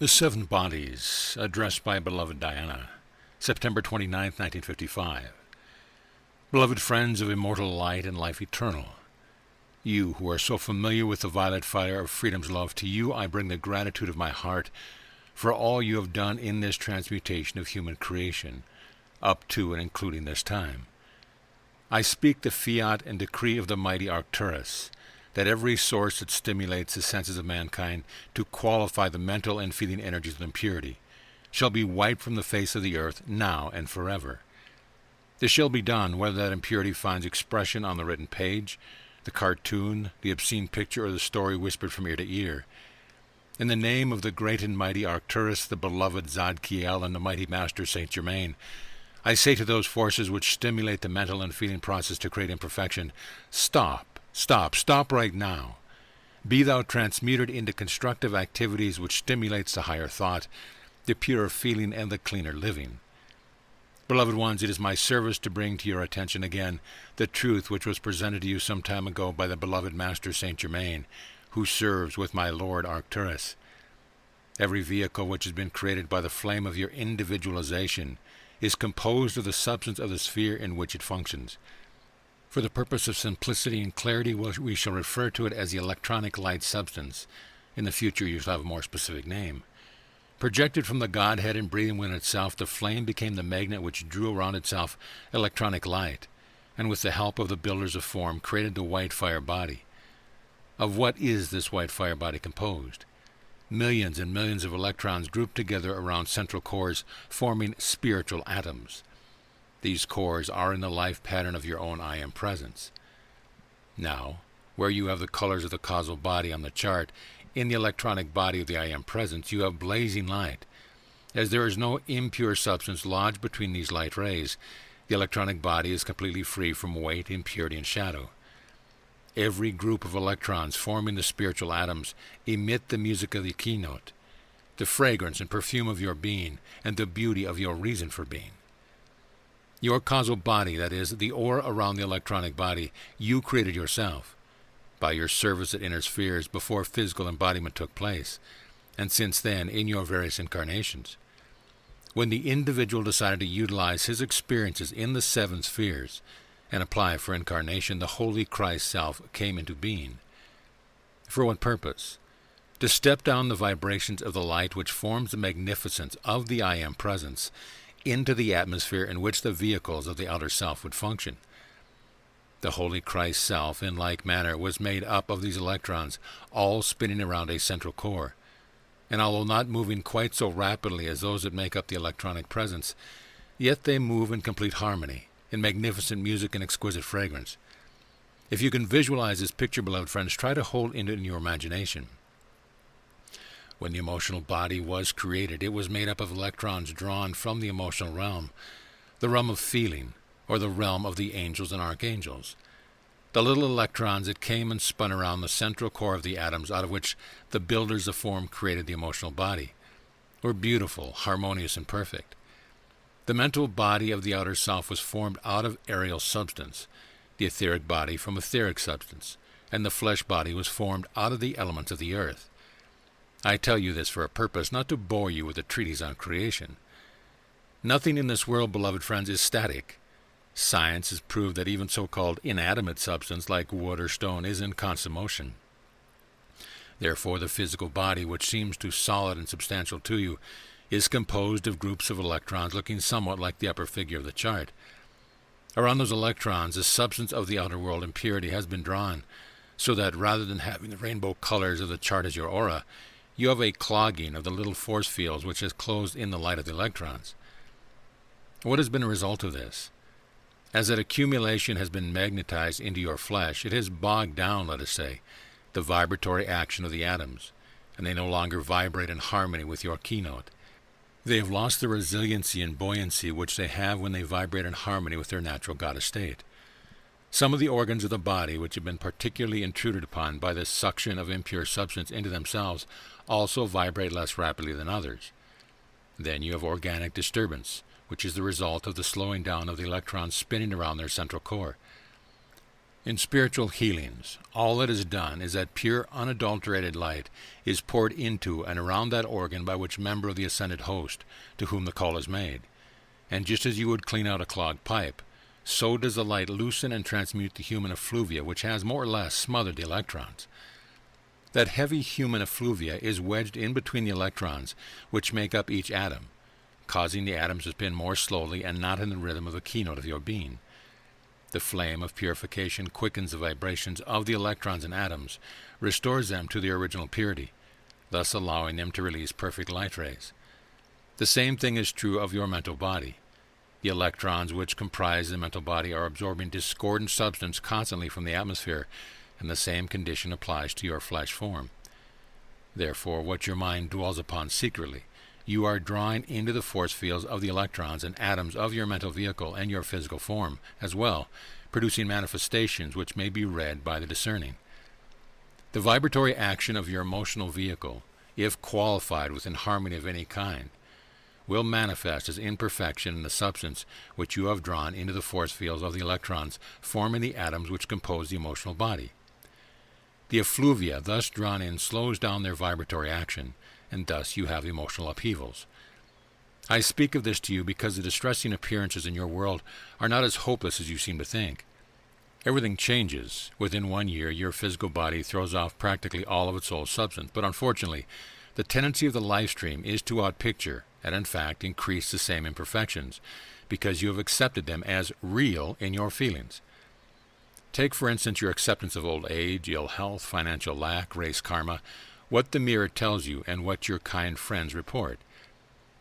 The Seven Bodies, addressed by beloved Diana, September 29, 1955. Beloved friends of immortal light and life eternal, you who are so familiar with the violet fire of freedom's love, to you I bring the gratitude of my heart for all you have done in this transmutation of human creation, up to and including this time. I speak the fiat and decree of the mighty Arcturus, that every source that stimulates the senses of mankind to qualify the mental and feeling energies of impurity shall be wiped from the face of the earth now and forever. This shall be done whether that impurity finds expression on the written page, the cartoon, the obscene picture, or the story whispered from ear to ear. In the name of the great and mighty Arcturus, the beloved Zadkiel, and the mighty Master Saint Germain, I say to those forces which stimulate the mental and feeling process to create imperfection, stop right now. Be thou transmuted into constructive activities which stimulates the higher thought, the purer feeling, and the cleaner living. Beloved ones, it is my service to bring to your attention again the truth which was presented to you some time ago by the beloved Master Saint Germain, who serves with my Lord Arcturus. Every vehicle which has been created by the flame of your individualization is composed of the substance of the sphere in which it functions. For the purpose of simplicity and clarity, we shall refer to it as the electronic light substance. In the future you shall have a more specific name. Projected from the Godhead and breathing within itself, the flame became the magnet which drew around itself electronic light, and with the help of the builders of form created the white fire body. Of what is this white fire body composed? Millions and millions of electrons grouped together around central cores, forming spiritual atoms. These cores are in the life pattern of your own I Am presence. Now, where you have the colors of the causal body on the chart, in the electronic body of the I Am presence, you have blazing light. As there is no impure substance lodged between these light rays, the electronic body is completely free from weight, impurity, and shadow. Every group of electrons forming the spiritual atoms emit the music of the keynote, the fragrance and perfume of your being, and the beauty of your reason for being. Your causal body, that is, the aura around the electronic body, you created yourself, by your service at inner spheres before physical embodiment took place, and since then in your various incarnations. When the individual decided to utilize his experiences in the seven spheres and apply for incarnation, the Holy Christ Self came into being. For what purpose? To step down the vibrations of the light which forms the magnificence of the I Am presence into the atmosphere in which the vehicles of the outer self would function. The Holy Christ Self, in like manner, was made up of these electrons, all spinning around a central core, and although not moving quite so rapidly as those that make up the electronic presence, yet they move in complete harmony, in magnificent music and exquisite fragrance. If you can visualize this picture, beloved friends, try to hold it in your imagination. When the emotional body was created, it was made up of electrons drawn from the emotional realm, the realm of feeling, or the realm of the angels and archangels. The little electrons that came and spun around the central core of the atoms out of which the builders of form created the emotional body were beautiful, harmonious, and perfect. The mental body of the outer self was formed out of aerial substance, the etheric body from etheric substance, and the flesh body was formed out of the elements of the earth. I tell you this for a purpose, not to bore you with a treatise on creation. Nothing in this world, beloved friends, is static. Science has proved that even so-called inanimate substance like wood or stone is in constant motion. Therefore, the physical body, which seems too solid and substantial to you, is composed of groups of electrons looking somewhat like the upper figure of the chart. Around those electrons, the substance of the outer world, impurity, has been drawn, so that rather than having the rainbow colors of the chart as your aura, you have a clogging of the little force fields which has closed in the light of the electrons. What has been a result of this? As that accumulation has been magnetized into your flesh, it has bogged down, let us say, the vibratory action of the atoms, and they no longer vibrate in harmony with your keynote. They have lost the resiliency and buoyancy which they have when they vibrate in harmony with their natural goddess state. Some of the organs of the body which have been particularly intruded upon by the suction of impure substance into themselves also vibrate less rapidly than others. Then you have organic disturbance, which is the result of the slowing down of the electrons spinning around their central core. In spiritual healings, all that is done is that pure, unadulterated light is poured into and around that organ by which member of the ascended host to whom the call is made. And just as you would clean out a clogged pipe, so does the light loosen and transmute the human effluvia which has more or less smothered the electrons. That heavy human effluvia is wedged in between the electrons which make up each atom, causing the atoms to spin more slowly and not in the rhythm of the keynote of your being. The flame of purification quickens the vibrations of the electrons and atoms, restores them to their original purity, thus allowing them to release perfect light rays. The same thing is true of your mental body. The electrons which comprise the mental body are absorbing discordant substance constantly from the atmosphere, and the same condition applies to your flesh form. Therefore, what your mind dwells upon secretly, you are drawing into the force fields of the electrons and atoms of your mental vehicle and your physical form as well, producing manifestations which may be read by the discerning. The vibratory action of your emotional vehicle, if qualified with harmony of any kind, will manifest as imperfection in the substance which you have drawn into the force fields of the electrons forming the atoms which compose the emotional body. The effluvia thus drawn in slows down their vibratory action, and thus you have emotional upheavals. I speak of this to you because the distressing appearances in your world are not as hopeless as you seem to think. Everything changes. Within 1 year, your physical body throws off practically all of its soul substance, but unfortunately, the tendency of the life stream is to outpicture, and in fact increase the same imperfections, because you have accepted them as real in your feelings. Take, for instance, your acceptance of old age, ill health, financial lack, race karma, what the mirror tells you and what your kind friends report.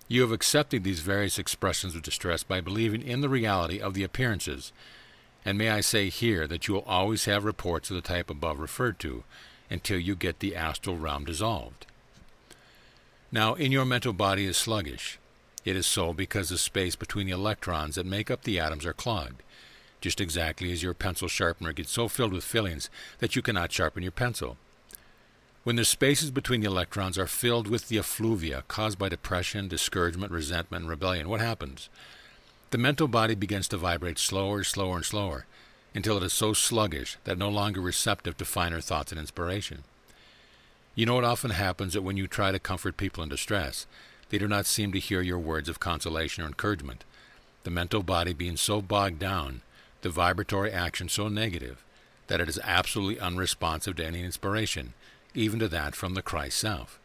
You have accepted these various expressions of distress by believing in the reality of the appearances, and may I say here that you will always have reports of the type above referred to until you get the astral realm dissolved. Now, in your mental body is sluggish. It is so because the space between the electrons that make up the atoms are clogged, just exactly as your pencil sharpener gets so filled with fillings that you cannot sharpen your pencil. When the spaces between the electrons are filled with the effluvia caused by depression, discouragement, resentment, and rebellion, what happens? The mental body begins to vibrate slower, slower, and slower, until it is so sluggish that no longer receptive to finer thoughts and inspiration. You know, it often happens that when you try to comfort people in distress, they do not seem to hear your words of consolation or encouragement. The mental body being so bogged down, the vibratory action so negative, that it is absolutely unresponsive to any inspiration, even to that from the Christ self.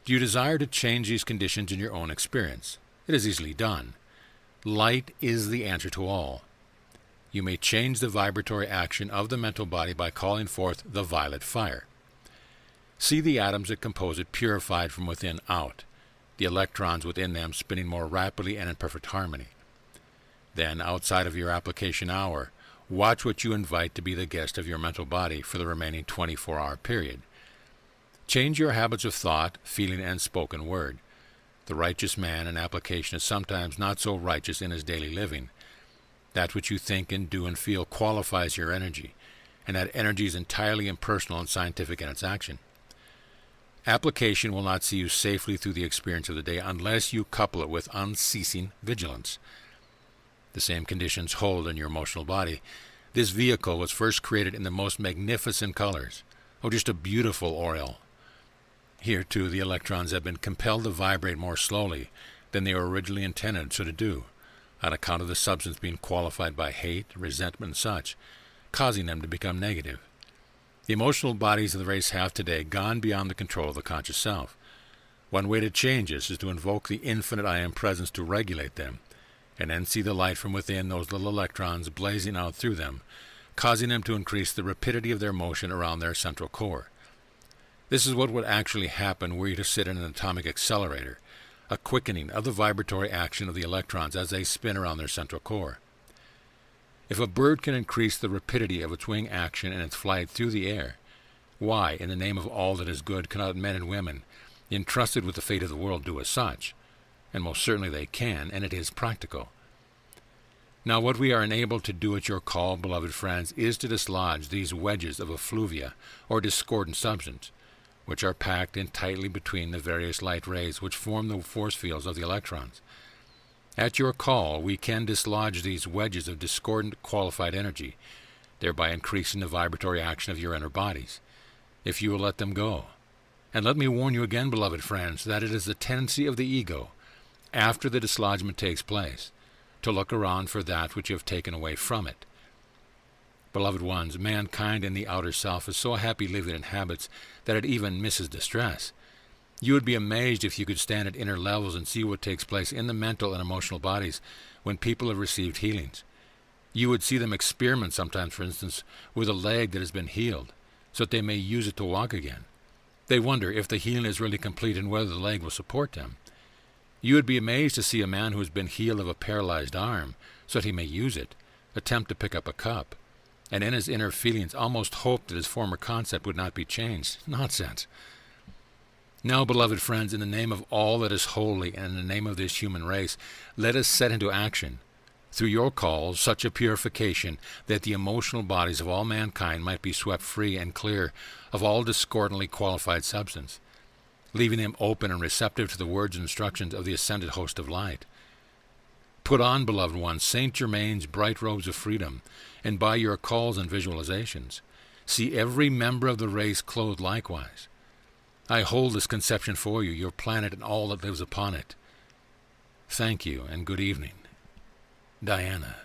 Do you desire to change these conditions in your own experience? It is easily done. Light is the answer to all. You may change the vibratory action of the mental body by calling forth the violet fire. See the atoms that compose it purified from within out, the electrons within them spinning more rapidly and in perfect harmony. Then, outside of your application hour, watch what you invite to be the guest of your mental body for the remaining 24-hour period. Change your habits of thought, feeling, and spoken word. The righteous man in application is sometimes not so righteous in his daily living. That which you think and do and feel qualifies your energy, and that energy is entirely impersonal and scientific in its action. Application will not see you safely through the experience of the day unless you couple it with unceasing vigilance. The same conditions hold in your emotional body. This vehicle was first created in the most magnificent colors. Oh, just a beautiful aureole. Here, too, the electrons have been compelled to vibrate more slowly than they were originally intended so to do, on account of the substance being qualified by hate, resentment, and such, causing them to become negative. The emotional bodies of the race have today gone beyond the control of the conscious self. One way to change this is to invoke the infinite I Am presence to regulate them, and then see the light from within those little electrons blazing out through them, causing them to increase the rapidity of their motion around their central core. This is what would actually happen were you to sit in an atomic accelerator, a quickening of the vibratory action of the electrons as they spin around their central core. If a bird can increase the rapidity of its wing action and its flight through the air, why, in the name of all that is good, cannot men and women, entrusted with the fate of the world, do as such? And most certainly they can, and it is practical. Now what we are enabled to do at your call, beloved friends, is to dislodge these wedges of effluvia, or discordant substance, which are packed in tightly between the various light rays which form the force fields of the electrons. At your call, we can dislodge these wedges of discordant qualified energy, thereby increasing the vibratory action of your inner bodies, if you will let them go. And let me warn you again, beloved friends, that it is the tendency of the ego, after the dislodgement takes place, to look around for that which you have taken away from it. Beloved ones, mankind in the outer self is so happy living in habits that it even misses distress. You would be amazed if you could stand at inner levels and see what takes place in the mental and emotional bodies when people have received healings. You would see them experiment sometimes, for instance, with a leg that has been healed, so that they may use it to walk again. They wonder if the healing is really complete and whether the leg will support them. You would be amazed to see a man who has been healed of a paralyzed arm, so that he may use it, attempt to pick up a cup, and in his inner feelings almost hope that his former concept would not be changed. Nonsense. Now, beloved friends, in the name of all that is holy and in the name of this human race, let us set into action, through your calls, such a purification that the emotional bodies of all mankind might be swept free and clear of all discordantly qualified substance, leaving them open and receptive to the words and instructions of the ascended host of light. Put on, beloved ones, Saint Germain's bright robes of freedom, and by your calls and visualizations, see every member of the race clothed likewise. I hold this conception for you, your planet and all that lives upon it. Thank you, and good evening. Diana.